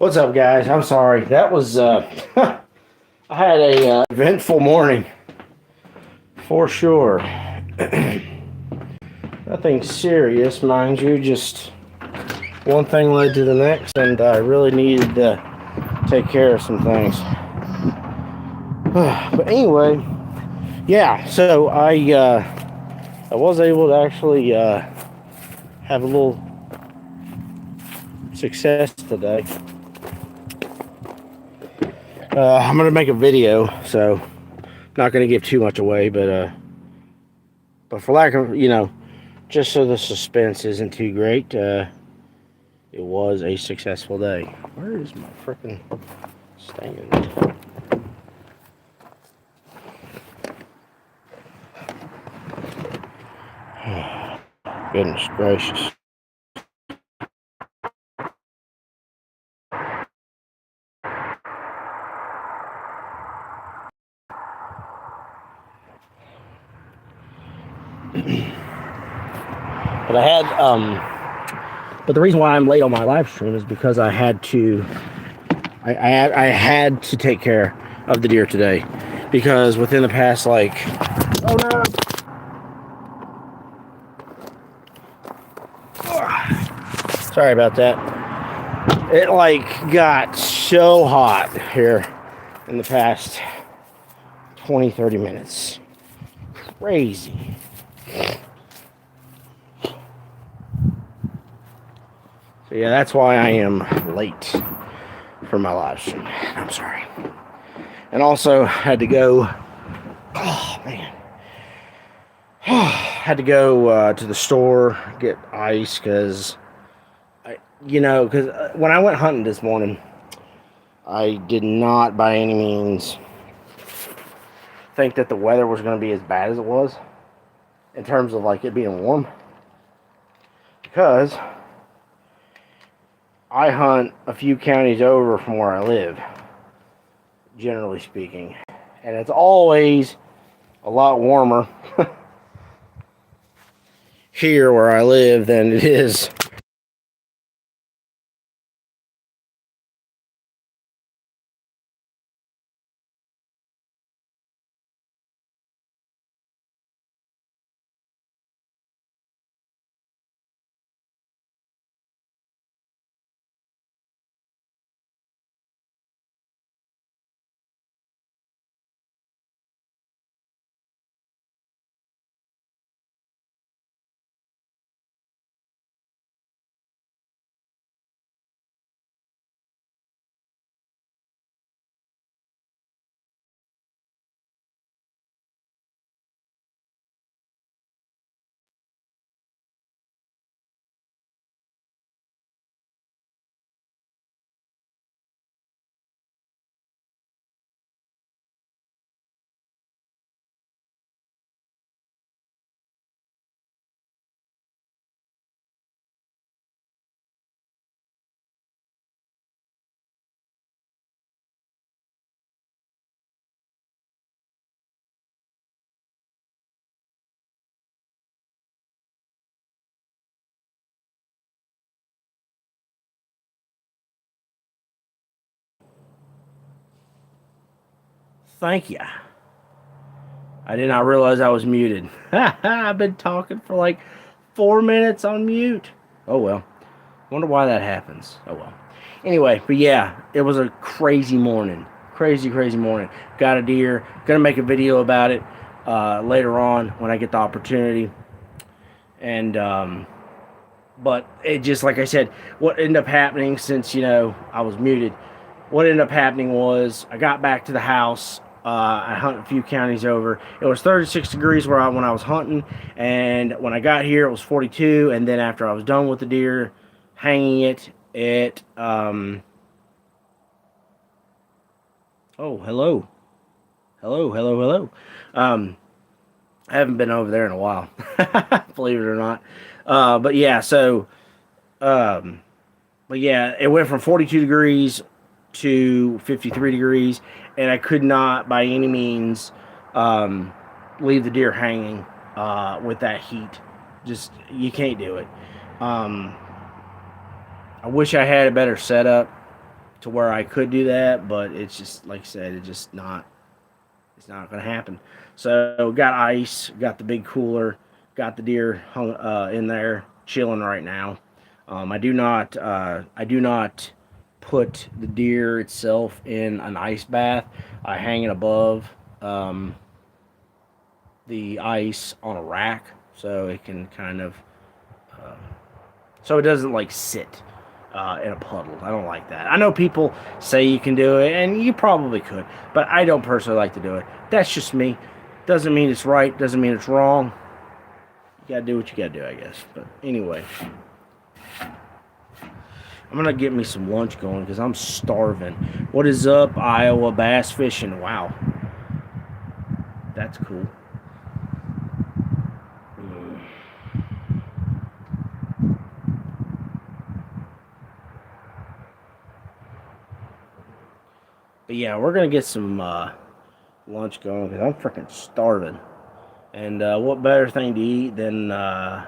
What's up, guys? I'm sorry. That was, I had a eventful morning, for sure. Nothing serious, mind you, just one thing led to the next, and I really needed to take care of some things. But anyway, yeah, so I was able to actually have a little success today. I'm going to make a video, so not going to give too much away, but for lack of, just so the suspense isn't too great, it was a successful day. Where is my freaking stand? Goodness gracious. But but the reason why I'm late on my live stream is because I had to take care of the deer today, because within the past, like, oh no, sorry about that. It like got so hot here in the past 20-30 minutes. Crazy. So yeah, that's why I am late for my live stream. I'm sorry. And also had to go, oh man, had to go to the store, get ice, because when I went hunting this morning, I did not by any means think that the weather was going to be as bad as it was in terms of like it being warm, because I hunt a few counties over from where I live, generally speaking, and it's always a lot warmer here where I live than it is Thank you. I did not realize I was muted. I've been talking for like 4 minutes on mute. Oh well. Wonder why that happens. Oh well. Anyway, but yeah, it was a crazy morning. Crazy morning. Got a deer. Gonna make a video about it later on when I get the opportunity. And but it just, like I said, what ended up happening, since I was muted, what ended up happening was I got back to the house. I hunted a few counties over. It was 36 degrees when I was hunting, and when I got here it was 42. And then after I was done with the deer, hanging it oh, hello. I haven't been over there in a while, believe it or not. But yeah, so but yeah, it went from 42 degrees to 53 degrees, and I could not by any means leave the deer hanging with that heat. Just, you can't do it. I wish I had a better setup to where I could do that, but it's just like I said, it's not going to happen. So got ice, got the big cooler, got the deer hung in there chilling right now. I do not put the deer itself in an ice bath. I hang it above um, the ice on a rack so it can kind of uh, so it doesn't like sit in a puddle. I don't like that. I know people say you can do it, and you probably could, but I don't personally like to do it. That's just me. Doesn't mean it's right. Doesn't mean it's wrong. You gotta do what you gotta do, I guess. But anyway, I'm gonna get me some lunch going because I'm starving. What is up, Iowa bass fishing? Wow, that's cool. But yeah, we're gonna get some lunch going because I'm freaking starving. And what better thing to eat than a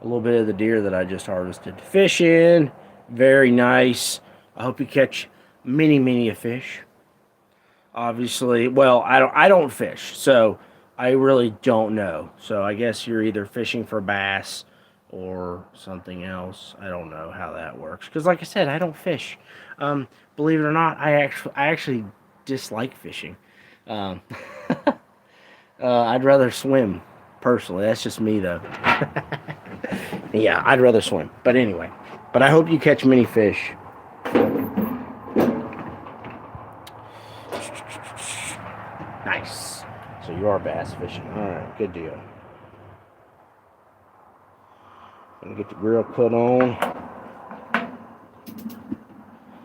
little bit of the deer that I just harvested? Fishing, very nice. I hope you catch many a fish. Obviously, well, I don't fish, so I really don't know. So I guess you're either fishing for bass or something else. I don't know how that works because, like I said, I don't fish. Believe it or not, I actually dislike fishing. Um, I'd rather swim, personally. That's just me, though. Yeah, I'd rather swim. But anyway, but I hope you catch many fish. Nice. So you are bass fishing. All right, good deal. Gonna get the grill put on.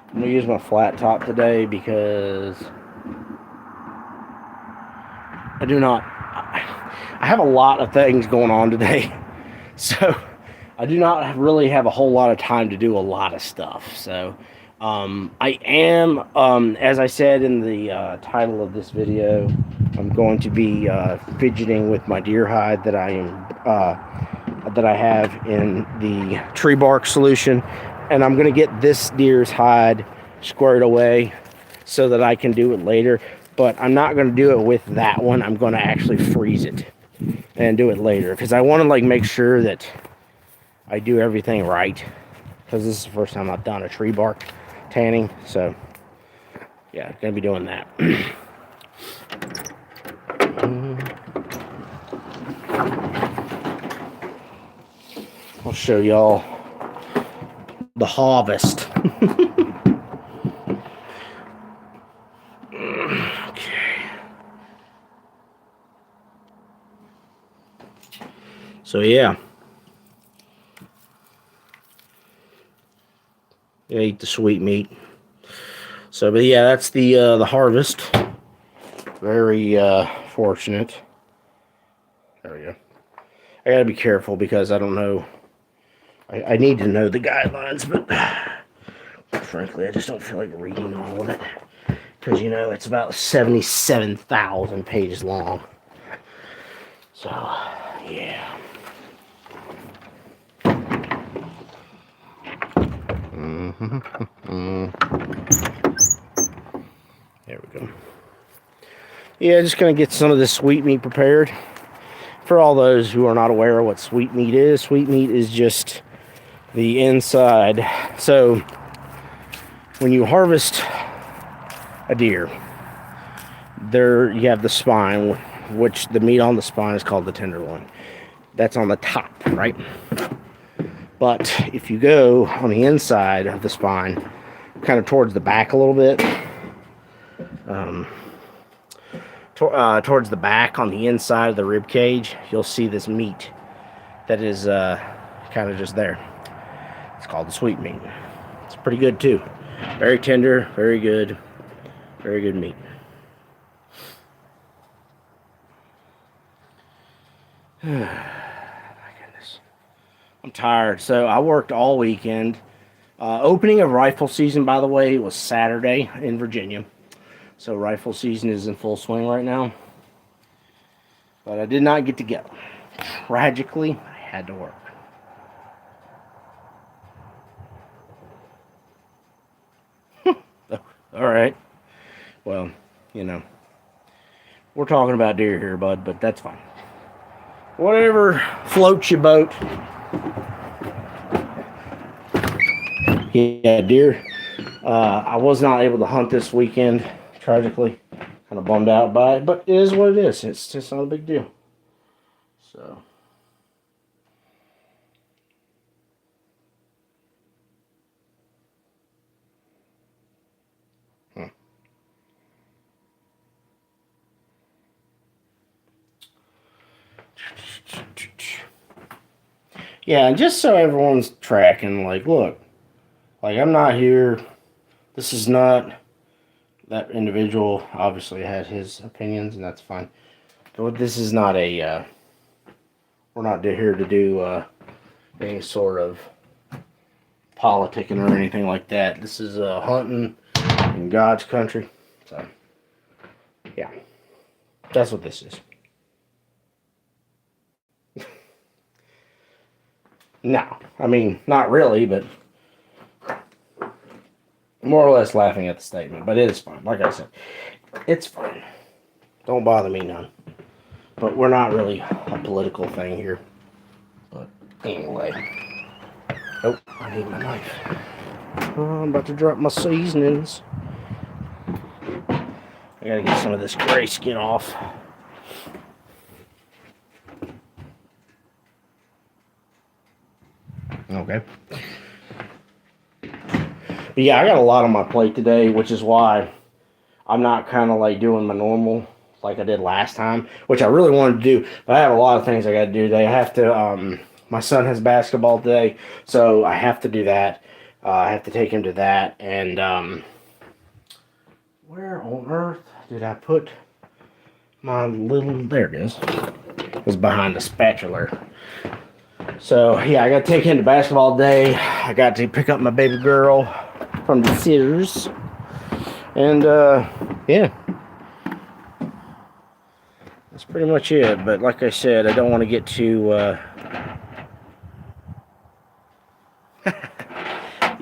I'm gonna use my flat top today because I have a lot of things going on today. So I do not really have a whole lot of time to do a lot of stuff. So I am, as I said in the title of this video, I'm going to be fidgeting with my deer hide that I have in the tree bark solution, and I'm going to get this deer's hide squared away so that I can do it later. But I'm not going to do it with that one. I'm going to actually freeze it and do it later because I want to like make sure that I do everything right, because this is the first time I've done a tree bark tanning. So yeah, gonna be doing that. I'll show y'all the harvest. Okay. So yeah. Yeah, eat the sweet meat. So, but yeah, that's the harvest. Very fortunate. There we go. I gotta be careful because I don't know. I need to know the guidelines, but frankly, I just don't feel like reading all of it because you know it's about 77,000 pages long. So, yeah. There we go. Yeah, just gonna get some of this sweet meat prepared. For all those who are not aware of what sweet meat is just the inside. So when you harvest a deer, there you have the spine, which the meat on the spine is called the tenderloin. That's on the top, right? But if you go on the inside of the spine, kind of towards the back a little bit, towards the back on the inside of the rib cage, you'll see this meat that is kind of just there. It's called the sweet meat. It's pretty good too. Very tender, very good meat. My goodness. I'm tired. So I worked all weekend. Opening of rifle season, by the way, was Saturday in Virginia. So rifle season is in full swing right now. But I did not get to go. Tragically, I had to work. All right. Well, you know, we're talking about deer here, bud, but that's fine. Whatever floats your boat. Yeah, deer. I was not able to hunt this weekend, tragically. Kind of bummed out by it, but it is what it is. It's just not a big deal. So. Yeah, and just so everyone's tracking, like, look, like, I'm not here. This is not, that individual obviously had his opinions, and that's fine. But this is not a, we're not here to do any sort of politicking or anything like that. This is hunting in God's country. So, yeah, that's what this is. No, I mean, not really, but more or less laughing at the statement. But it is fine. Like I said, it's fine. Don't bother me none. But we're not really a political thing here. But anyway. Oh, I need my knife. Oh, I'm about to drop my seasonings. I gotta get some of this gray skin off. Okay. But yeah, I got a lot on my plate today, which is why I'm not kind of like doing my normal like I did last time, which I really wanted to do, but I have a lot of things I got to do today. I have to, my son has basketball today, so I have to do that. I have to take him to that, and where on earth did I put my little, there it is. It was behind the spatula. So, yeah, I got to take him to basketball today. I got to pick up my baby girl from the scissors. And, yeah. That's pretty much it. But like I said, I don't want to get too,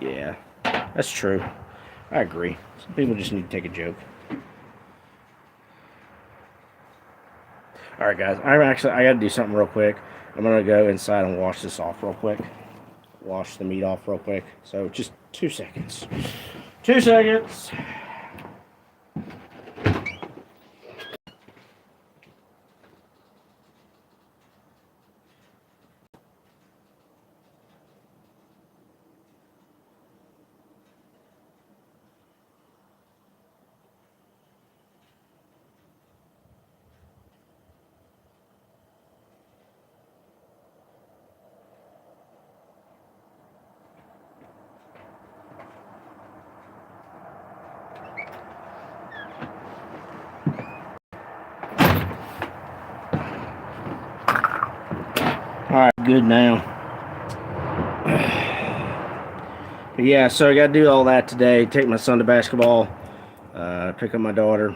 yeah, that's true. I agree. Some people just need to take a joke. Alright, guys. I got to do something real quick. I'm going to go inside and wash this off real quick. Wash the meat off real quick. So, just 2 seconds. 2 seconds. Alright, good now. But yeah, so I got to do all that today. Take my son to basketball. Pick up my daughter.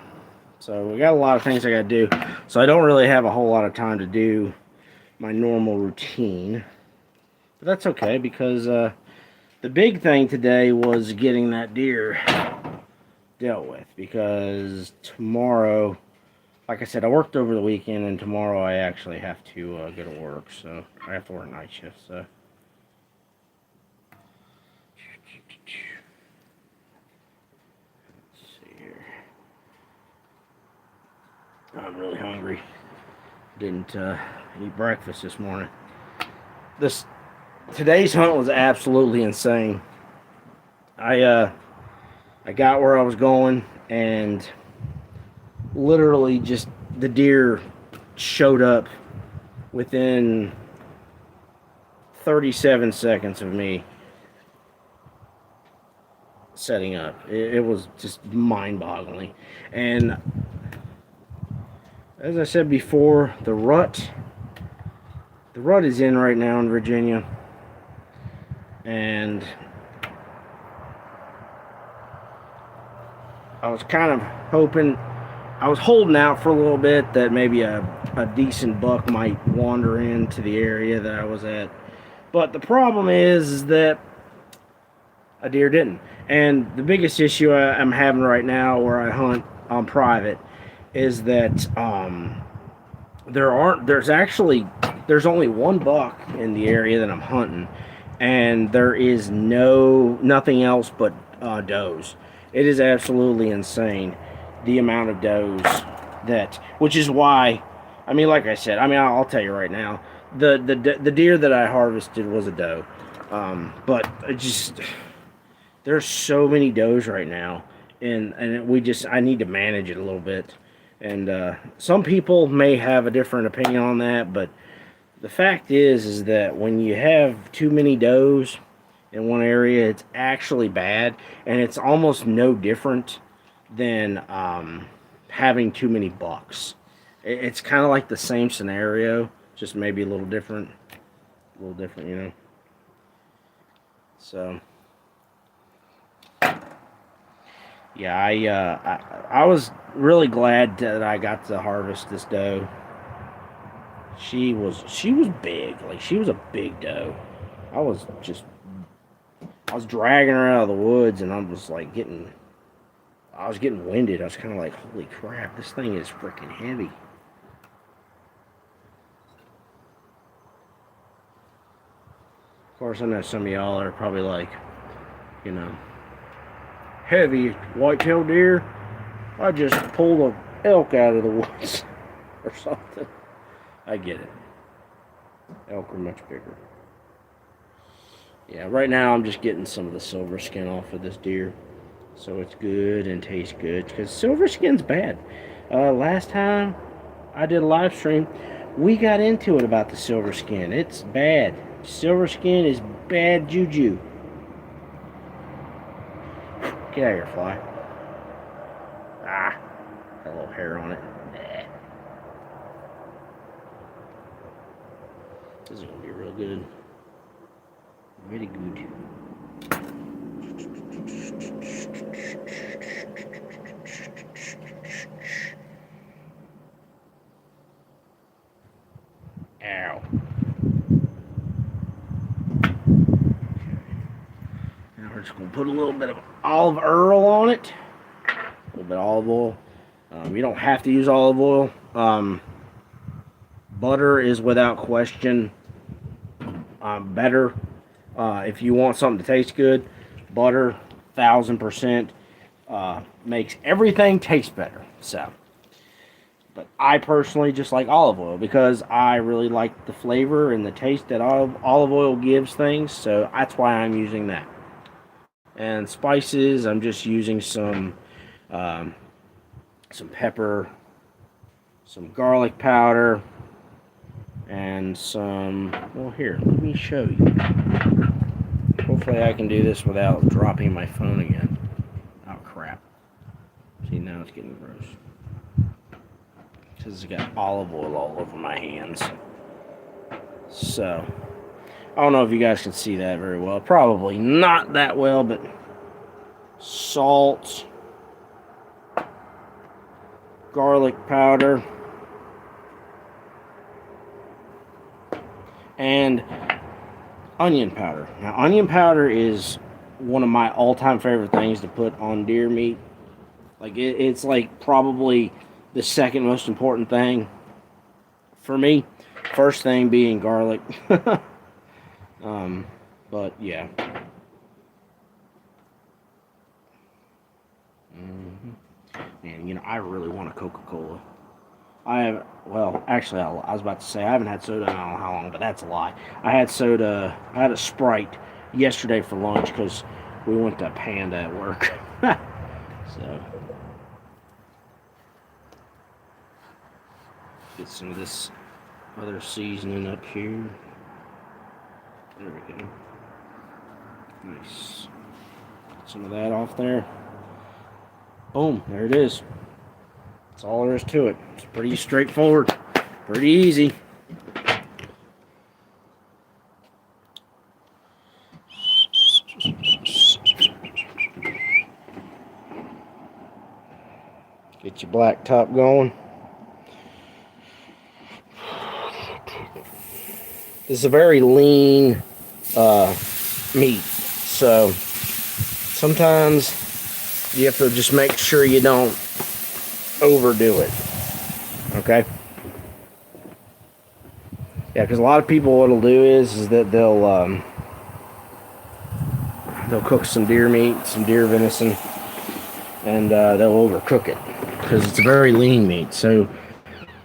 So we got a lot of things I got to do. So I don't really have a whole lot of time to do my normal routine. But that's okay, because the big thing today was getting that deer dealt with. Because tomorrow, like I said, I worked over the weekend, and tomorrow I actually have to go to work. So I have to work night shift. So. Let's see here. I'm really hungry. Didn't eat breakfast this morning. Today's hunt was absolutely insane. I got where I was going, and literally just the deer showed up within 37 seconds of me setting up. It was just mind-boggling. And as I said before, the rut is in right now in Virginia, and I was kind of hoping, I was holding out for a little bit that maybe a decent buck might wander into the area that I was at. But the problem is that a deer didn't. And the biggest issue I'm having right now where I hunt on private is that there's only one buck in the area that I'm hunting, and there is nothing else but does. It is absolutely insane the amount of does which is why, I mean, like I said, I mean, I'll tell you right now, the deer that I harvested was a doe, but it just there's so many does right now, and I need to manage it a little bit. And some people may have a different opinion on that, but the fact is that when you have too many does in one area, it's actually bad, and it's almost no different than having too many bucks. It's kind of like the same scenario, just maybe a little different, you know. So. Yeah, I was really glad that I got to harvest this doe. She was big, like she was a big doe. I was dragging her out of the woods, and I was getting winded. I was kind of like, holy crap, this thing is freaking heavy. Of course, I know some of y'all are probably like, you know, heavy white-tailed deer. I just pulled a elk out of the woods or something. I get it. Elk are much bigger. Yeah, right now I'm just getting some of the silver skin off of this deer, so it's good and tastes good. Because silver skin's bad. Last time I did a live stream, we got into it about the silver skin. It's bad. Silver skin is bad juju. Get out of here, fly. Ah, got a little hair on it. Nah. This is gonna be real good. Really good. Ow. Now we're just gonna put a little bit of olive oil on it. A little bit of olive oil. You don't have to use olive oil. Butter is without question better. If you want something to taste good, butter, 1000%, makes everything taste better. So, but I personally just like olive oil because I really like the flavor and the taste that olive oil gives things. So that's why I'm using that. And spices, I'm just using some pepper, some garlic powder, and some, well, here, let me show you. Hopefully I can do this without dropping my phone again. Oh, crap. See, now it's getting gross. Because it's got olive oil all over my hands. So, I don't know if you guys can see that very well. Probably not that well, but salt, garlic powder, and onion powder. Now, onion powder is one of my all-time favorite things to put on deer meat. Like, it's like probably the second most important thing for me. First thing being garlic. But yeah. Man, you know, I really want a Coca-Cola. Actually, I was about to say I haven't had soda in I don't know how long, but that's a lie. I had a Sprite yesterday for lunch because we went to Panda at work. So, get some of this other seasoning up here. There we go. Nice. Get some of that off there. Boom, there it is. That's all there is to it. It's pretty straightforward, pretty easy. Get your black top going. This is a very lean meat, so sometimes you have to just make sure you don't overdo it. Okay? Yeah, because a lot of people, what'll do is that they'll cook some deer meat, some deer venison, and they'll overcook it because it's a very lean meat. So,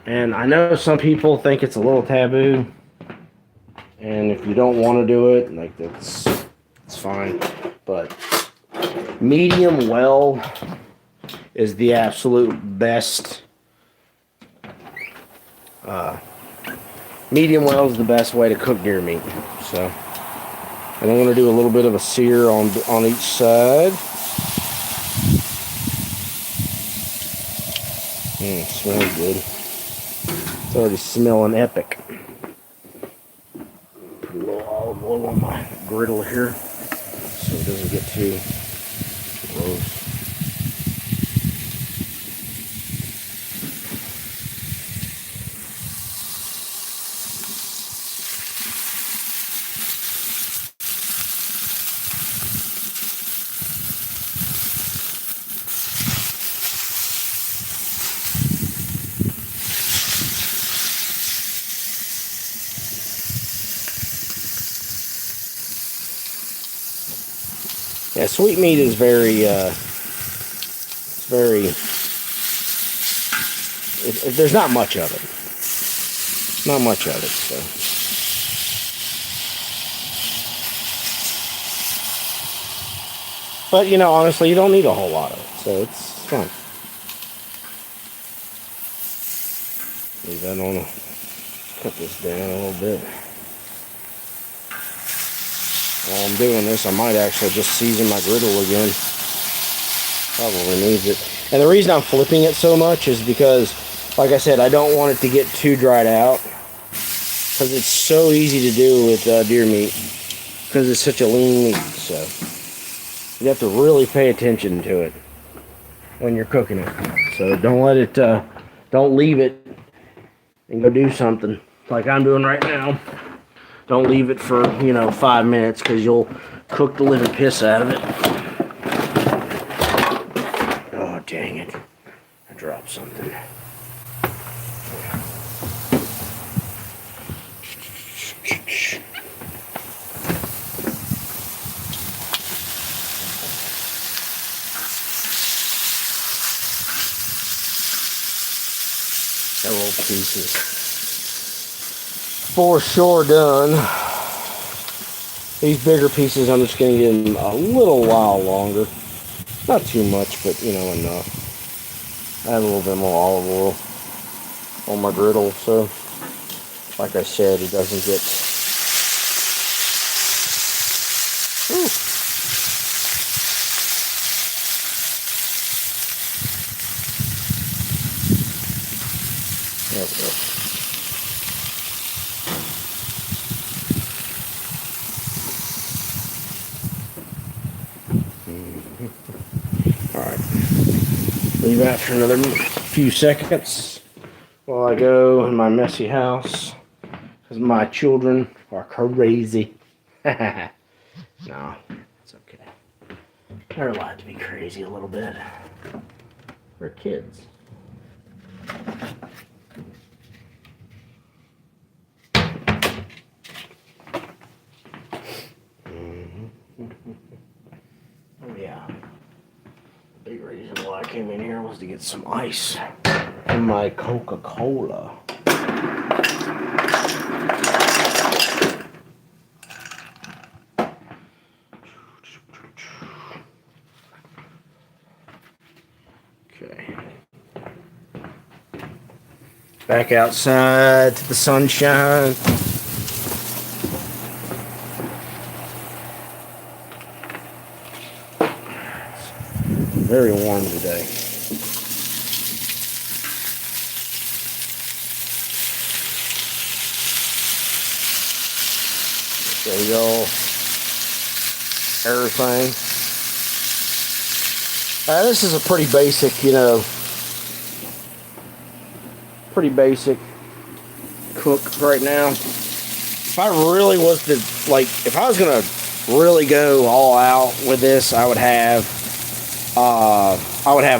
and I know some people think it's a little taboo, and if you don't want to do it, like it's fine. But medium well is the absolute best. Medium well is the best way to cook deer meat. So, and I'm going to do a little bit of a sear on each side. Smells good. It's already smelling epic. Put a little olive oil on my griddle here so it doesn't get too gross. Yeah, sweet meat is there's not much of it. Not much of it, so. But, you know, honestly, you don't need a whole lot of it, so it's fine. Leave that on, cut this down a little bit. While I'm doing this, I might actually just season my griddle again. Probably needs it. And the reason I'm flipping it so much is because, like I said, I don't want it to get too dried out. Because it's so easy to do with deer meat. Because it's such a lean meat. So, you have to really pay attention to it when you're cooking it. So, don't let it, don't leave it and go do something like I'm doing right now. Don't leave it for, 5 minutes because you'll cook the living piss out of it. Oh, dang it. I dropped something. That little pieces. For sure done. These bigger pieces, I'm just going to give them a little while longer. Not too much, but enough. Add a little bit more olive oil on my griddle, so like I said, it doesn't get. Ooh. There we go. Alright, leave that for another few seconds while I go in my messy house because my children are crazy. No, it's okay. They're allowed to be crazy a little bit. They're kids. Oh yeah. The big reason why I came in here was to get some ice in my Coca-Cola. Okay. Back outside to the sunshine. Very warm today. There we go. Everything. This is a pretty basic, pretty basic cook right now. If I really was to, if I was gonna really go all out with this, I would have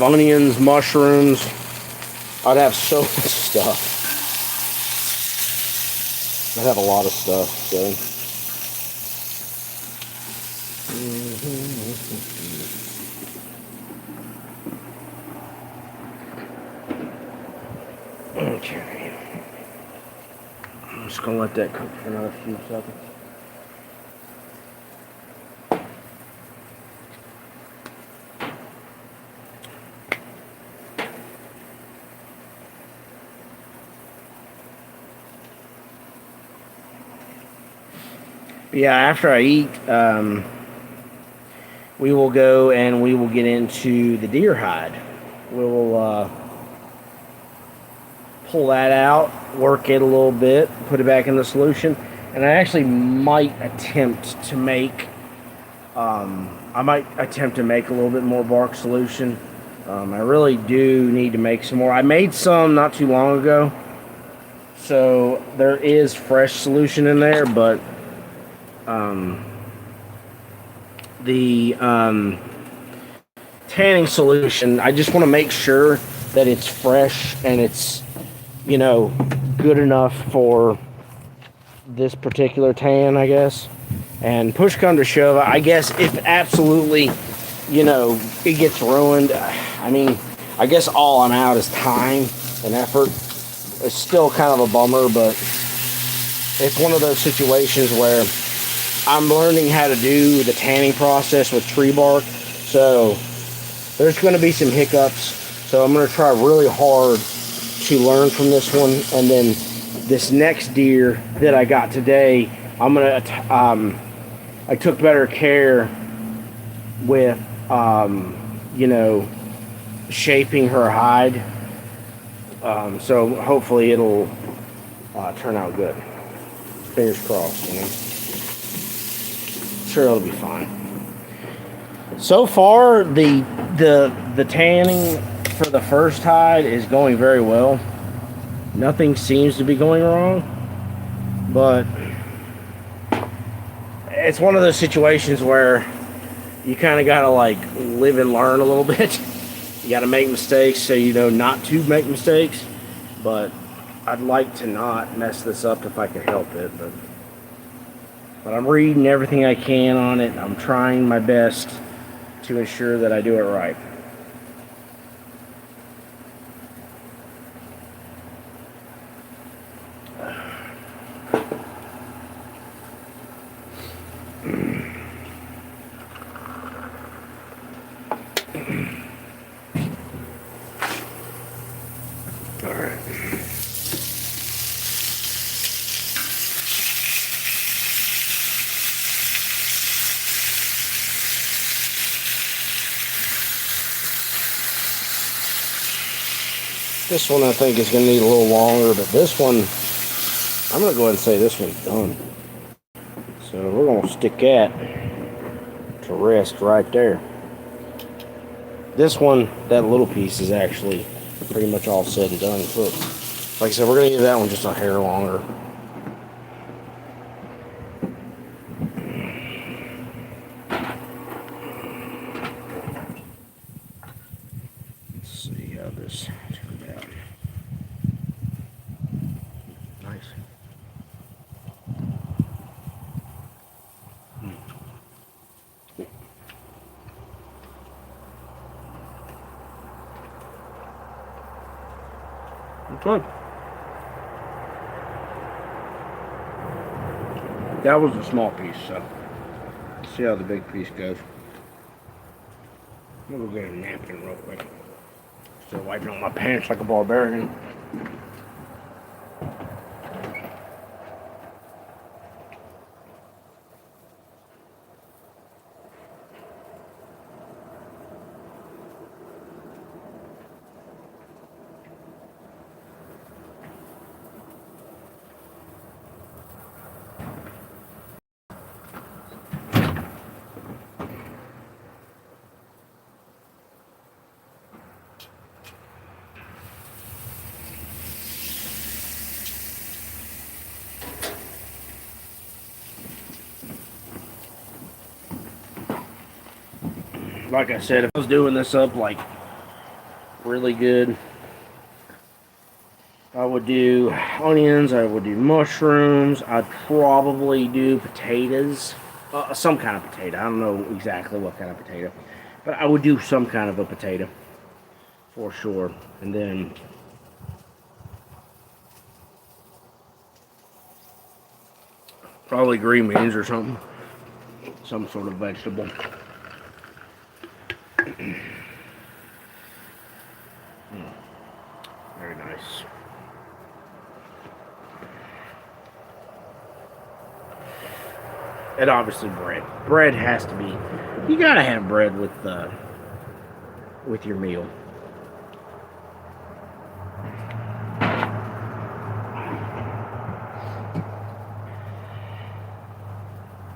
onions, mushrooms. I'd have so much stuff. I'd have a lot of stuff. So. Okay. I'm just gonna let that cook for another few seconds. Yeah, after I eat, we will go and we will get into the deer hide. We will pull that out, work it a little bit, put it back in the solution, and I actually might attempt to make. I might attempt to make a little bit more bark solution. I really do need to make some more. I made some not too long ago, so there is fresh solution in there, but the tanning solution, I just want to make sure that it's fresh and it's, good enough for this particular tan, I guess. And push come to shove, I guess if absolutely, it gets ruined, I guess all I'm out is time and effort. It's still kind of a bummer, but it's one of those situations where I'm learning how to do the tanning process with tree bark, so there's going to be some hiccups. So I'm going to try really hard to learn from this one, and then this next deer that I got today, I'm going to, I took better care with, shaping her hide. So hopefully it'll turn out good. Fingers crossed, Sure, it'll be fine. So far, the tanning for the first hide is going very well. Nothing seems to be going wrong, but it's one of those situations where you kind of gotta live and learn a little bit. You gotta make mistakes so you know not to make mistakes, but I'd like to not mess this up if I can help it, but I'm reading everything I can on it. I'm trying my best to ensure that I do it right. All right. This one I think is going to need a little longer, but this one, I'm going to go ahead and say this one's done. So we're going to stick that to rest right there. This one, that little piece is actually pretty much all said and done. Look, like I said, we're going to give that one just a hair longer. Let's see how this turned out. Nice. Good. That was a small piece, so let's see how the big piece goes. I'm gonna go get a napkin real quick. Still wiping on my pants like a barbarian. like I said, if I was doing this up like really good, I would do onions, I would do mushrooms, I'd probably do potatoes, some kind of potato. I don't know exactly what kind of potato, but I would do some kind of a potato for sure. And then probably green beans or something, some sort of vegetable. Very nice. And obviously bread. Bread has to be. You gotta have bread with your meal.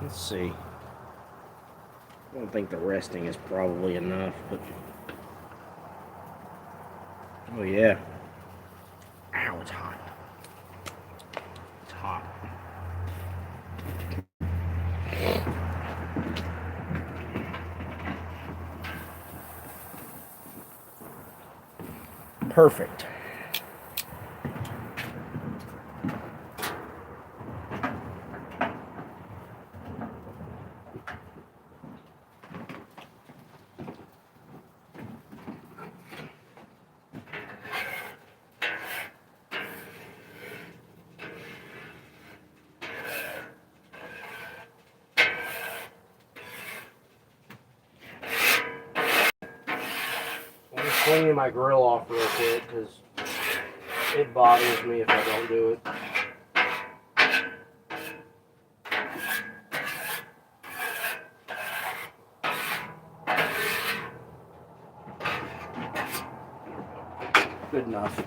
Let's see. I don't think the resting is probably enough, but oh yeah. Ow, it's hot. It's hot. Perfect. I'm just cleaning my grill off real quick because it bothers me if I don't do it. Good enough.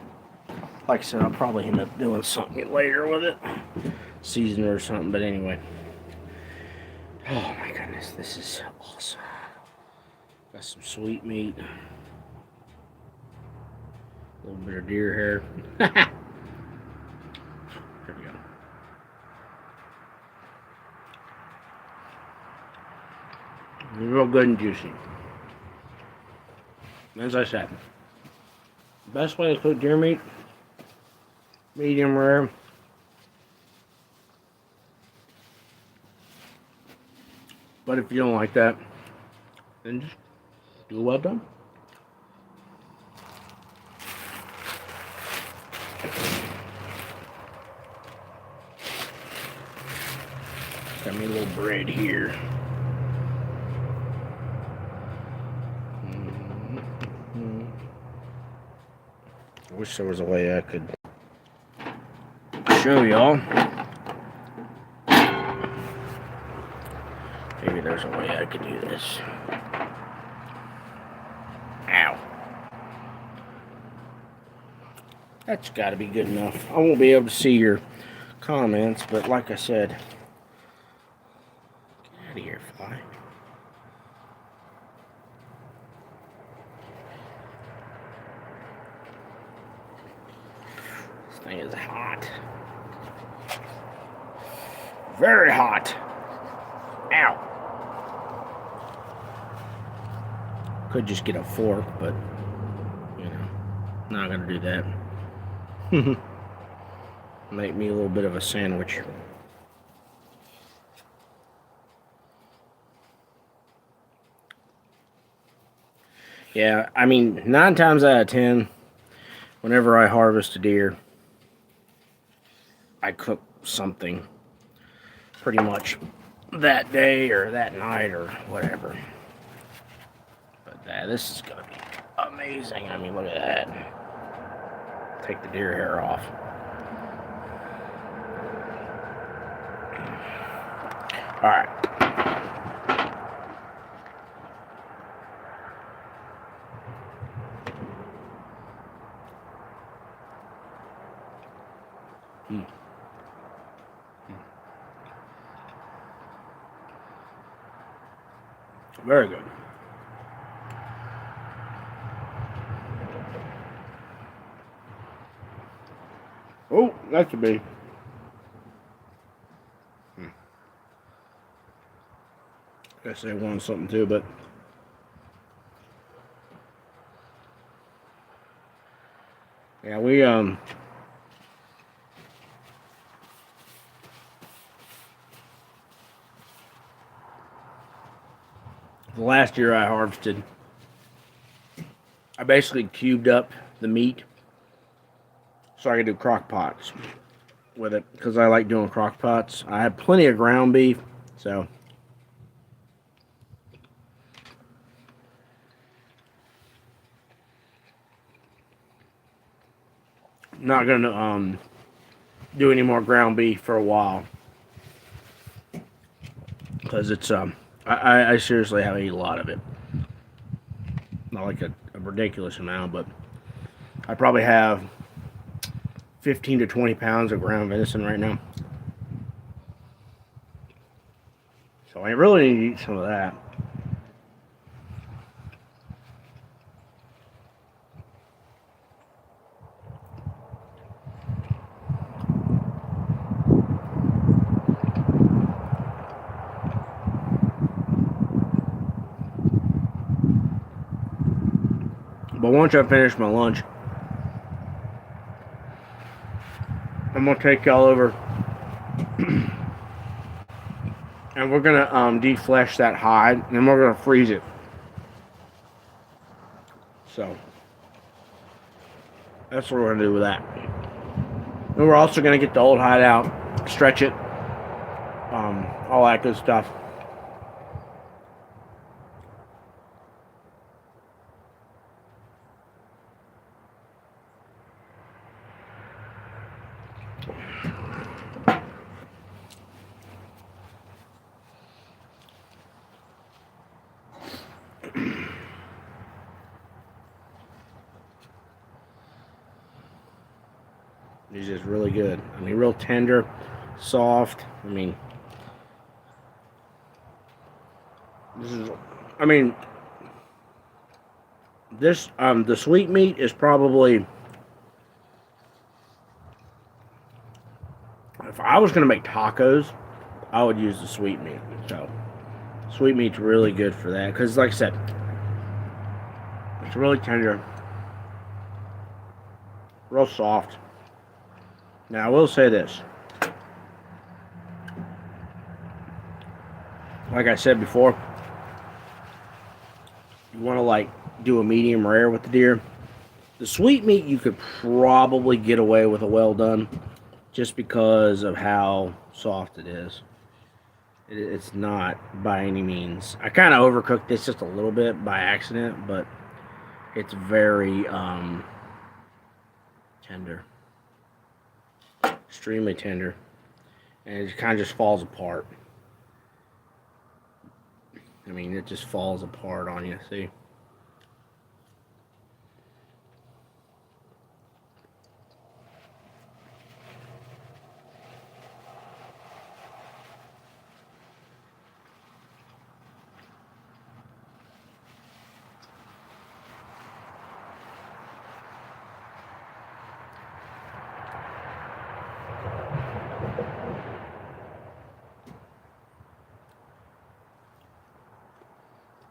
Like I said, I'll probably end up doing something later with it. Season or something, but anyway. Oh my goodness, this is awesome. Got some sweet meat. A little bit of deer hair. There we go. Real good and juicy. As I said, best way to cook deer meat, medium rare. But if you don't like that, then just do well done. Got me a little bread here. I wish there was a way I could show y'all. Maybe there's a way I could do this. Ow. That's got to be good enough. I won't be able to see your comments, but like I said, get out of here, fly. This thing is hot. Very hot. Ow. Could just get a fork, but, you know, not gonna do that. Make me a little bit of a sandwich. Yeah, I mean, 9 times out of 10, whenever I harvest a deer, I cook something pretty much that day or that night or whatever. But this is gonna be amazing. I mean, look at that. Take the deer hair off. All right. Very good. Oh, that could be. Guess they wanted something too, but Yeah, we the last year I harvested, I basically cubed up the meat so I could do crock pots with it because I like doing crock pots. I have plenty of ground beef, so I'm not gonna do any more ground beef for a while because it's I seriously have eaten a lot of it. Not like a ridiculous amount, but I probably have 15 to 20 pounds of ground venison right now. So I really need to eat some of that. But once I finish my lunch, I'm gonna take y'all over and we're gonna deflesh that hide and then we're gonna freeze it. So that's what we're gonna do with that. And we're also gonna get the old hide out, stretch it, all that good stuff. It's just really good. I mean, real tender, soft. I mean, this is. I mean, this the sweet meat is probably. If I was gonna make tacos, I would use the sweet meat. So, sweet meat's really good for that because, like I said, it's really tender, real soft. Now, I will say this. Like I said before, you want to like do a medium rare with the deer. The sweet meat you could probably get away with a well done, just because of how soft it is. It's not by any means. I kind of overcooked this just a little bit by accident, but it's very tender, extremely tender, and it kind of just falls apart. I mean, it just falls apart on you. See.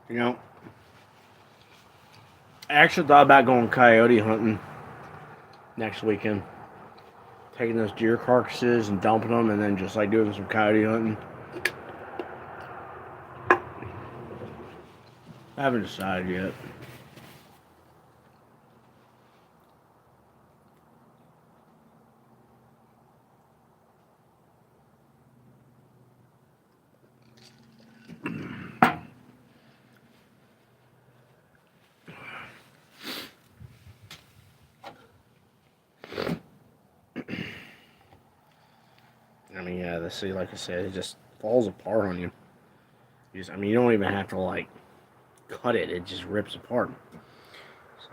You know, I actually thought about going coyote hunting next weekend. Taking those deer carcasses and dumping them and then just like doing some coyote hunting. I haven't decided yet. I mean, yeah, see, like I said, it just falls apart on you. I mean, you don't even have to like cut it; it just rips apart. So.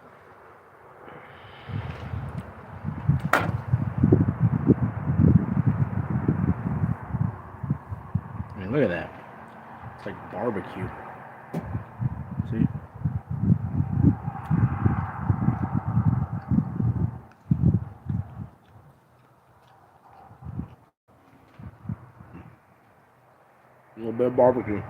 I mean, look at that. It's like barbecue. See? A little bit of barbecue.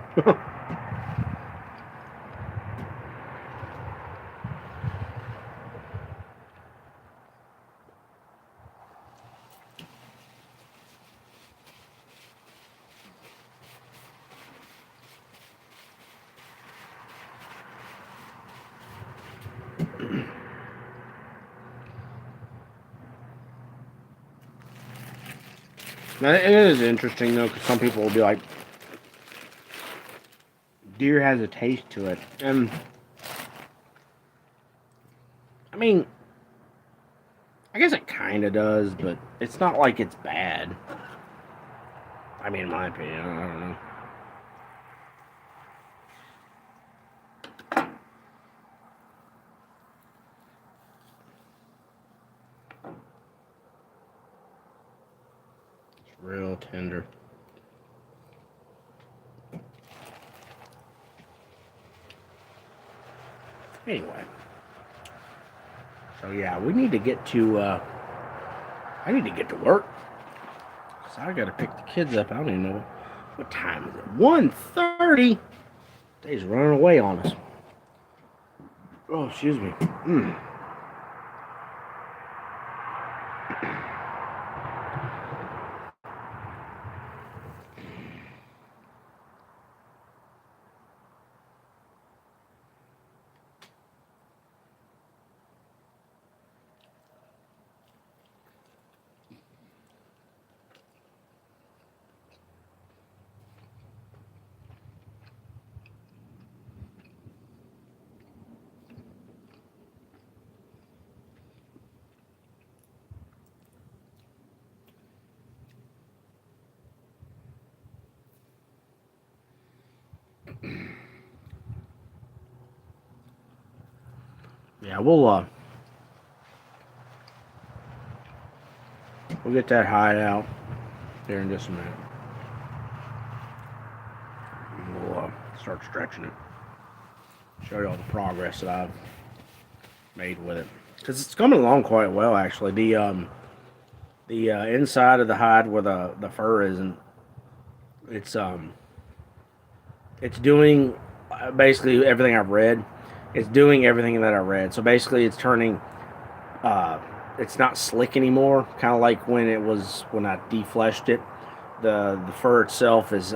Now, it is interesting though, because some people will be like, deer has a taste to it, and I mean, I guess it kind of does, but it's not like it's bad. I mean, in my opinion, I don't know. It's real tender. Anyway, so yeah, we need to get to. I need to get to work. So I gotta pick the kids up. I don't even know what time is it. 1:30. Day's running away on us. Oh, excuse me. Yeah, we'll get that hide out here in just a minute. We'll start stretching it. Show you all the progress that I've made with it, because it's coming along quite well actually. The inside of the hide where the fur isn't, it's doing basically everything I've read. It's doing everything that I read. So basically, it's turning. It's not slick anymore. Kind of like when I defleshed it. The fur itself is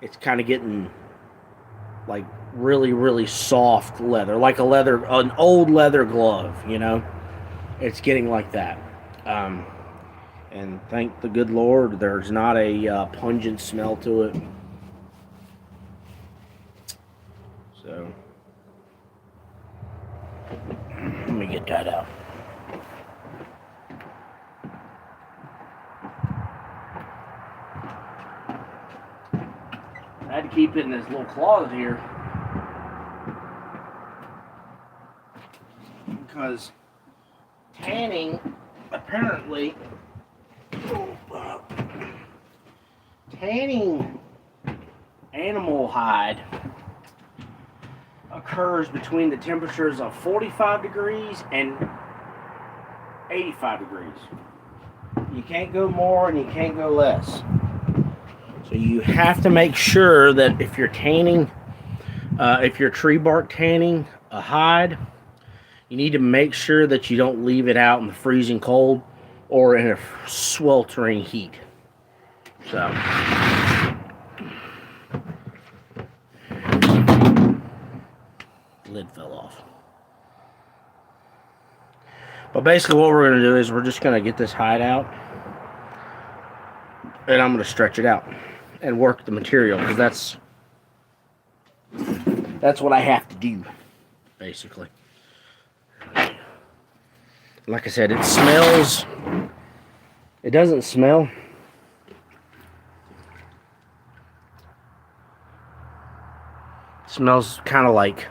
it's kind of getting like really really soft leather, like an old leather glove. It's getting like that. And thank the good Lord, there's not a pungent smell to it. So let me get that out. I had to keep it in this little closet here because tanning apparently tanning animal hide occurs between the temperatures of 45 degrees and 85 degrees. You can't go more and you can't go less. So you have to make sure that if you're tanning, if you're tree bark tanning a hide, you need to make sure that you don't leave it out in the freezing cold or in a sweltering heat. So lid fell off. But basically what we're going to do is we're just going to get this hide out and I'm going to stretch it out and work the material, because that's what I have to do, basically. Like I said, it smells. It doesn't smell. It smells kind of like.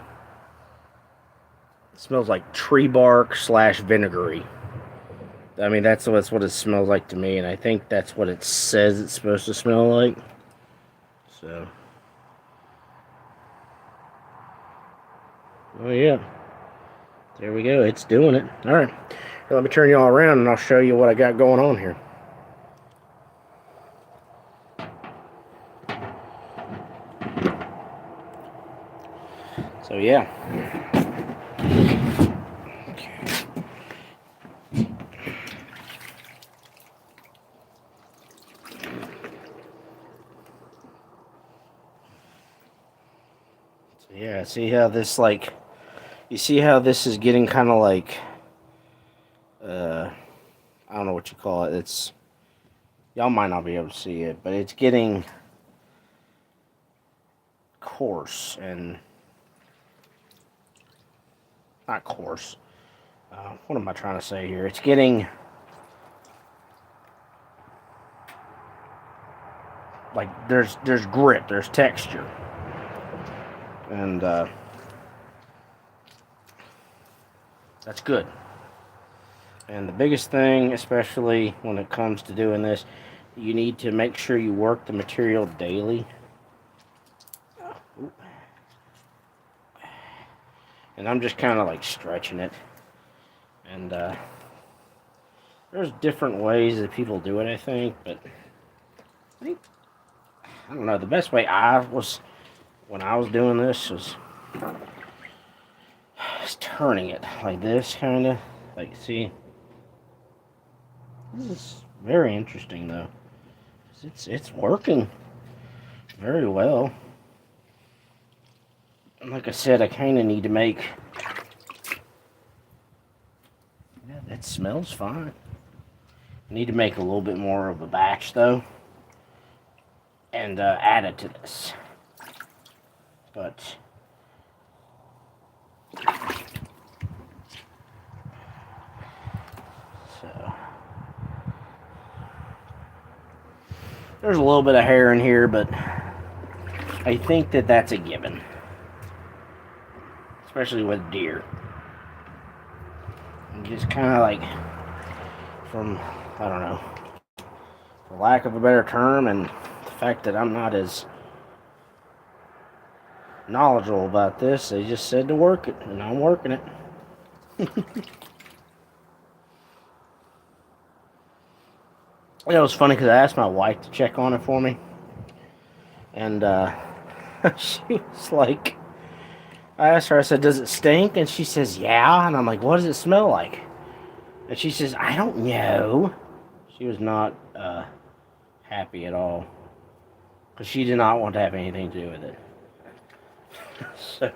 It smells like tree bark / vinegary. I mean, that's what it smells like to me, and I think that's what it says it's supposed to smell like. So. Oh yeah. There we go. It's doing it. All right. Let me turn you all around and I'll show you what I got going on here. So yeah. Okay. So yeah, see how this you see how this is getting kind of like I don't know what you call it. Y'all might not be able to see it, but it's getting coarse and not coarse. What am I trying to say here? It's getting like there's grit, there's texture, and that's good. And the biggest thing, especially when it comes to doing this, you need to make sure you work the material daily. And I'm just kind of like stretching it. And there's different ways that people do it, I think. But I don't know. The best way when I was doing this, was turning it like this, kind of. Like, see? This is very interesting, though. It's working very well. And like I said, I kind of need to make... Yeah, that smells fine. I need to make a little bit more of a batch, though. And add it to this. But... So... There's a little bit of hair in here, but I think that that's a given. Especially with deer. And just kind of like, from, I don't know, for lack of a better term, and the fact that I'm not as knowledgeable about this, they just said to work it, and I'm working it. It was funny because I asked my wife to check on it for me, and she was like, I asked her, I said, does it stink? And she says, yeah. And I'm like, what does it smell like? And she says, I don't know. She was not happy at all, because she did not want to have anything to do with it. So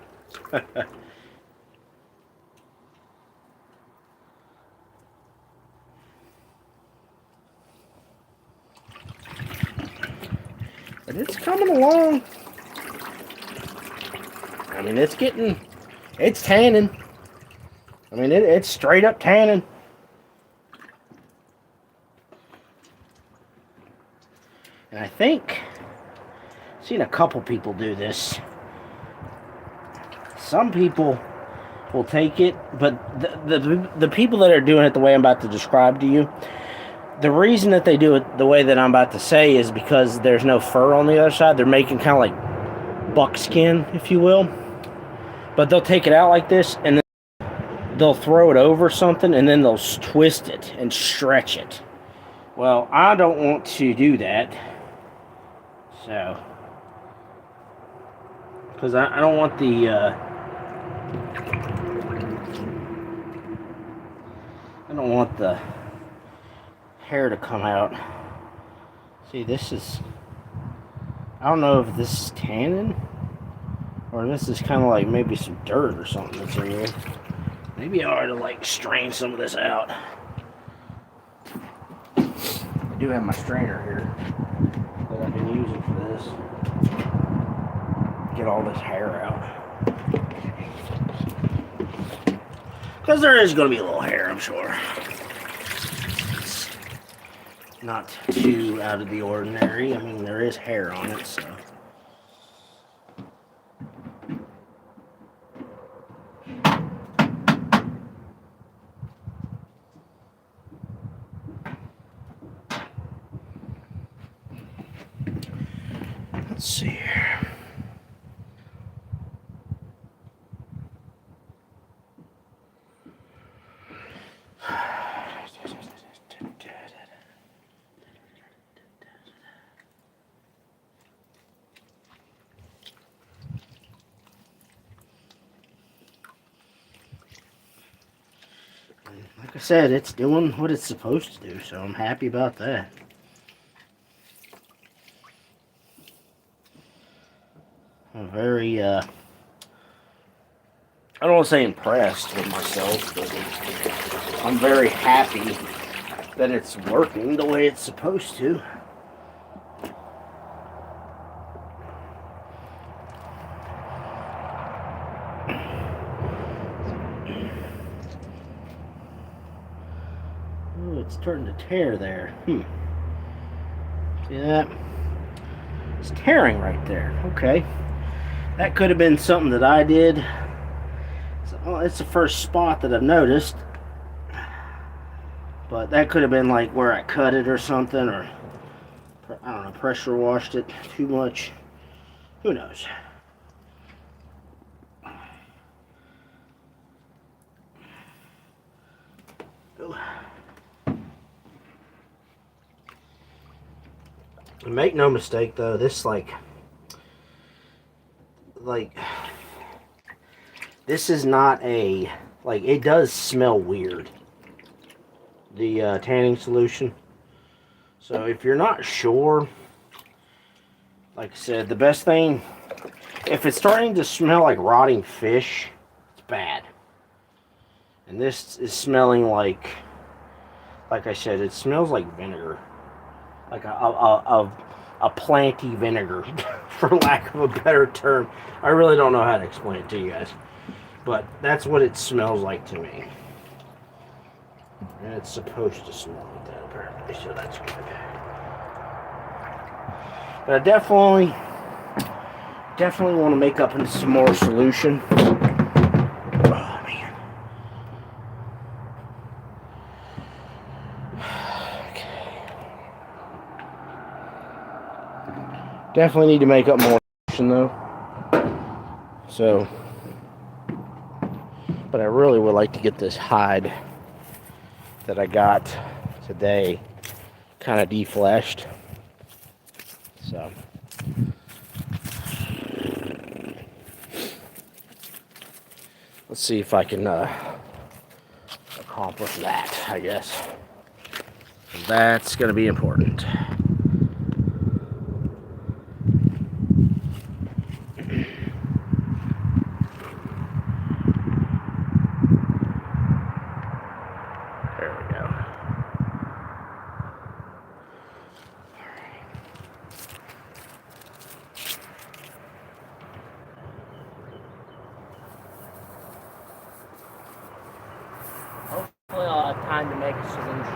but it's coming along. I mean, it's tanning. I mean, it's straight up tanning. And I think I've seen a couple people do this. Some people will take it, but the people that are doing it the way I'm about to describe to you, the reason that they do it the way that I'm about to say is because there's no fur on the other side. They're making kind of like buckskin, if you will. But they'll take it out like this, and then they'll throw it over something, and then they'll twist it and stretch it. Well, I don't want to do that. So, because I don't want the hair to come out. See, this is, I don't know if this is tannin, or this is kind of like maybe some dirt or something that's in here. Maybe I ought to like strain some of this out. I do have my strainer here that I've been using for this. Get all this hair out. Because there is going to be a little hair, I'm sure. It's not too out of the ordinary. I mean, there is hair on it, so. Let's see here. Like I said, it's doing what it's supposed to do, so I'm happy about that. I'm very, I don't want to say impressed with myself, but I'm very happy that it's working the way it's supposed to. Oh, it's starting to tear there. See that? It's tearing right there. Okay. That could have been something that I did. So, well, it's the first spot that I've noticed. But that could have been like where I cut it or something, or I don't know, pressure washed it too much. Who knows? Make no mistake though, this like this is not a, like, it does smell weird, the tanning solution. So if you're not sure, like I said, the best thing, if it's starting to smell like rotting fish, it's bad. And this is smelling like I said, it smells like vinegar, like a planty vinegar, for lack of a better term. I really don't know how to explain it to you guys, but that's what it smells like to me. And it's supposed to smell like that, apparently, so that's good. But I definitely want to make up into some more solution. Oh, man. Okay. Definitely need to make up more solution, though. So, but I really would like to get this hide that I got today kind of defleshed. So let's see if I can accomplish that, I guess. That's going to be important. There we go. Hopefully I'll have time to make a solution.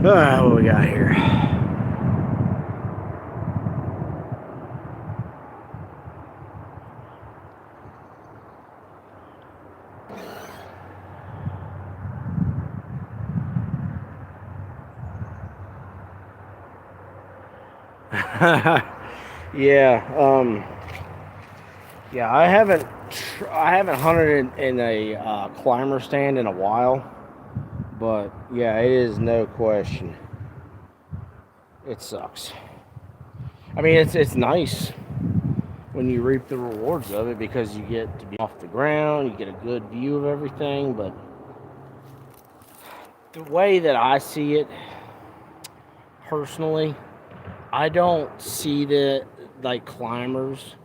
What we got here? Yeah, yeah. I haven't hunted in a climber stand in a while, but yeah, it is no question. It sucks. I mean, it's nice when you reap the rewards of it because you get to be off the ground, you get a good view of everything. But the way that I see it personally, I don't see the like climbers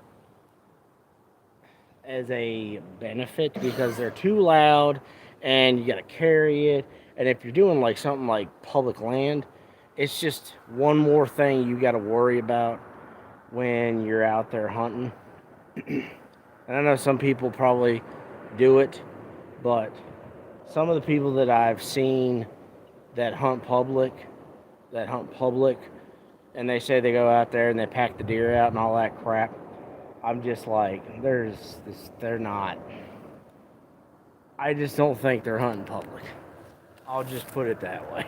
as a benefit because they're too loud and you got to carry it. And if you're doing like something like public land, it's just one more thing you got to worry about when you're out there hunting. And I know some people probably do it, but some of the people that I've seen that that hunt public, and they say they go out there and they pack the deer out and all that crap. I'm just like, they're not. I just don't think they're hunting public. I'll just put it that way.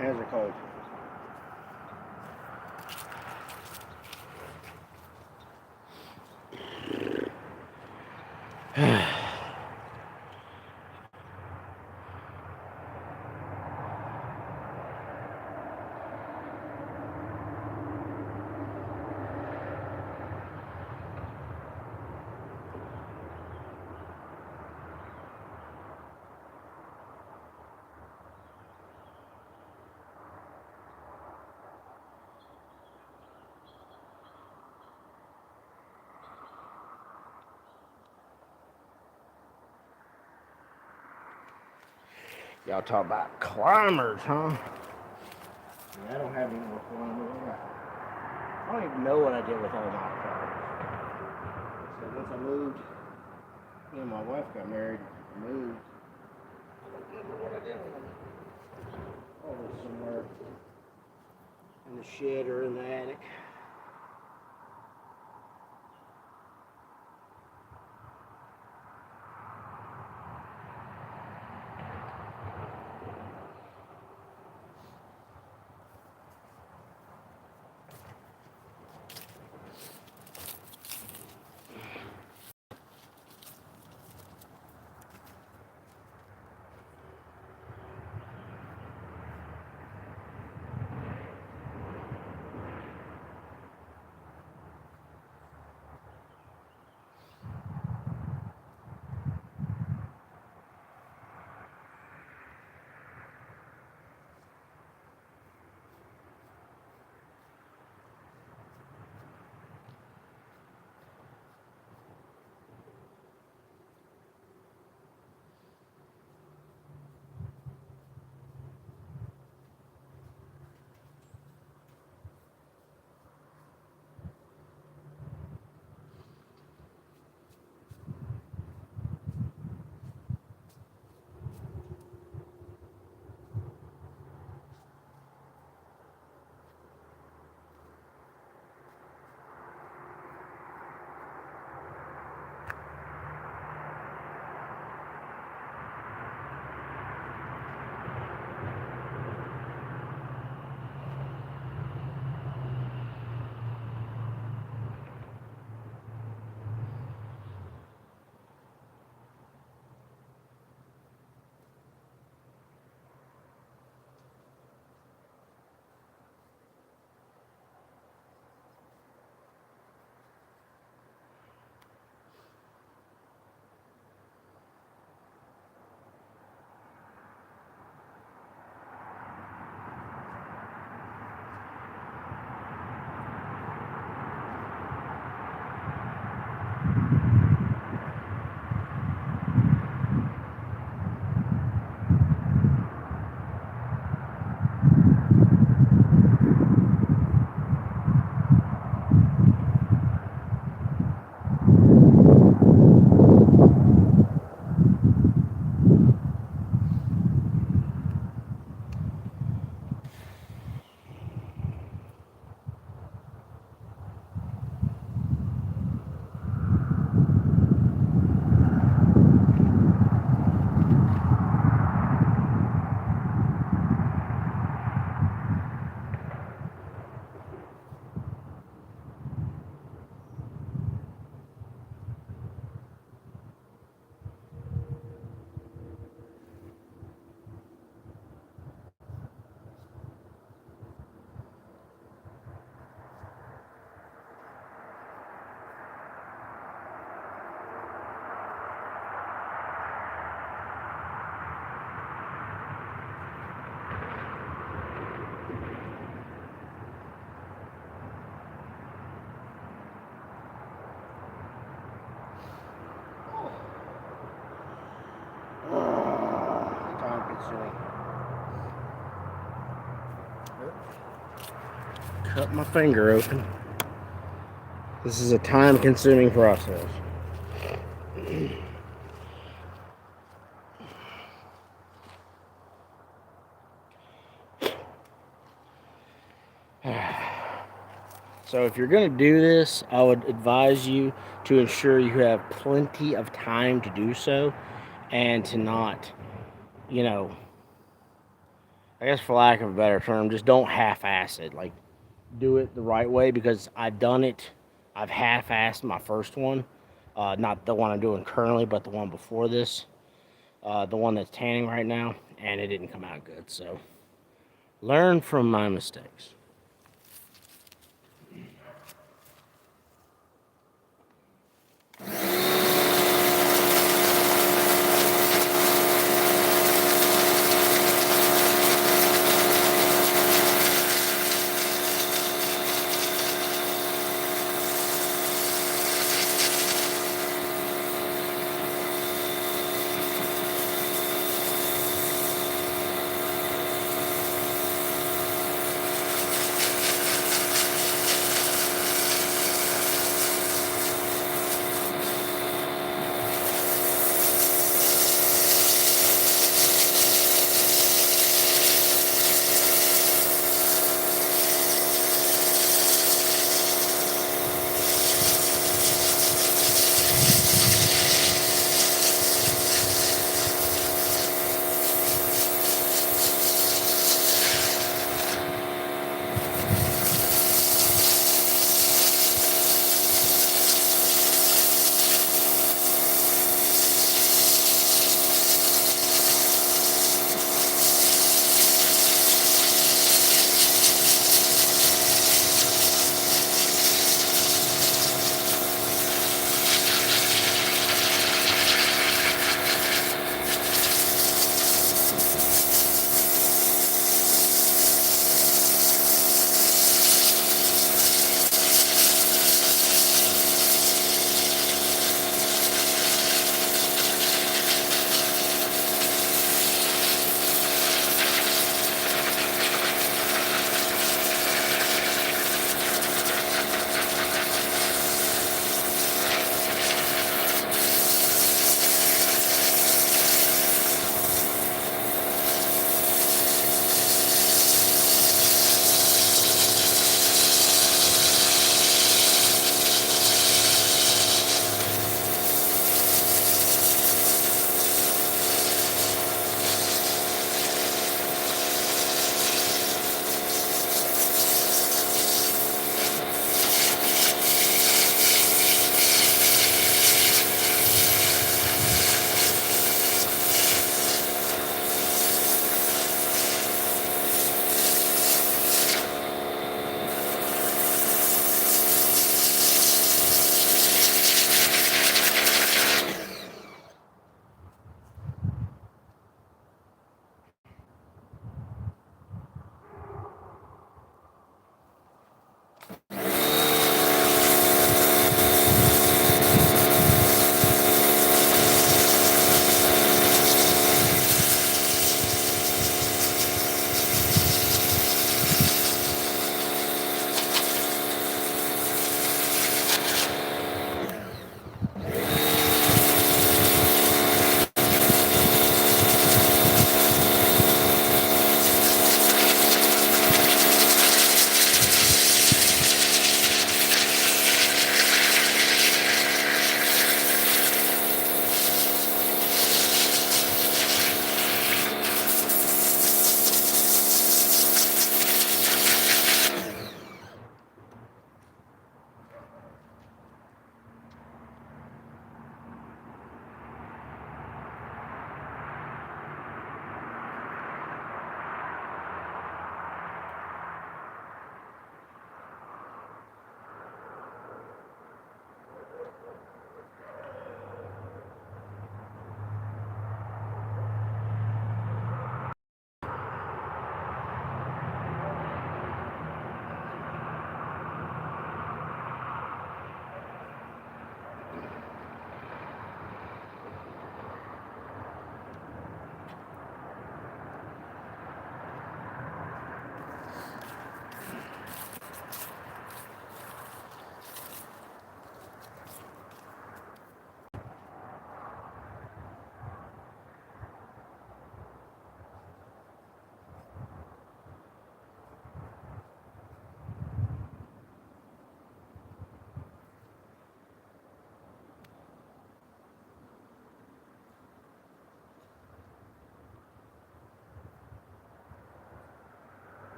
hands are cold. Y'all talk about climbers, huh? Yeah, I don't have any more climbers. I don't even know what I did with all my climbers. So once I moved, me and my wife got married, moved. I don't remember what I did with them. Probably somewhere in the shed or in the attic. Time consuming. Cut my finger open. This is a time consuming process. So if you're going to do this, I would advise you to ensure you have plenty of time to do so and to not, you know, I guess for lack of a better term, just don't half-ass it. Like, do it the right way because I've done it. I've half-assed my first one, not the one I'm doing currently, but the one before this, the one that's tanning right now, and it didn't come out good. So, learn from my mistakes.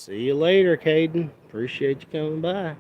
See you later, Caden. Appreciate you coming by.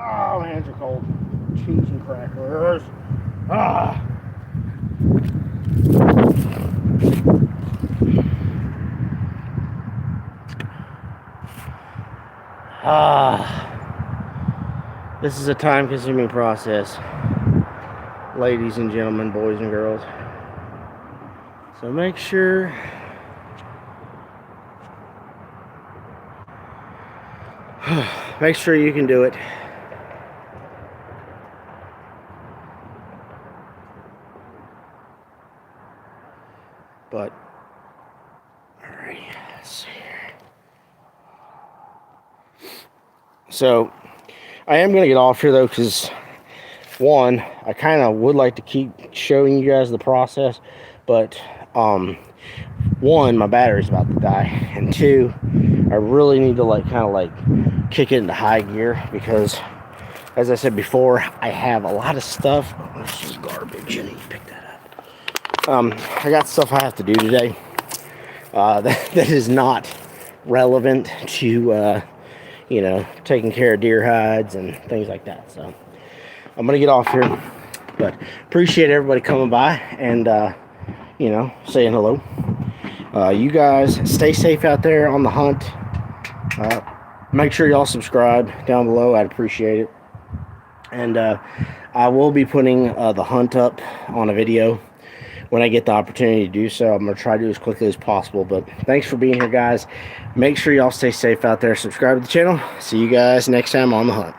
Oh, my hands are cold. Cheese and crackers. Ah. Ah. This is a time-consuming process, ladies and gentlemen, boys and girls. So make sure you can do it. But alright, let's see here. So I am gonna get off here though, because one, I kind of would like to keep showing you guys the process, but one, my battery's about to die, and two, I really need to kind of kick it into high gear, because as I said before, I have a lot of stuff. There's some garbage. I need to pick that up. I got stuff I have to do today that is not relevant to, you know, taking care of deer hides and things like that. So I'm going to get off here. But appreciate everybody coming by and, you know, saying hello. You guys stay safe out there on the hunt. Make sure y'all subscribe down below. I'd appreciate it. And I will be putting the hunt up on a video when I get the opportunity to do so. I'm going to try to do as quickly as possible. But thanks for being here, guys. Make sure y'all stay safe out there. Subscribe to the channel. See you guys next time on the hunt.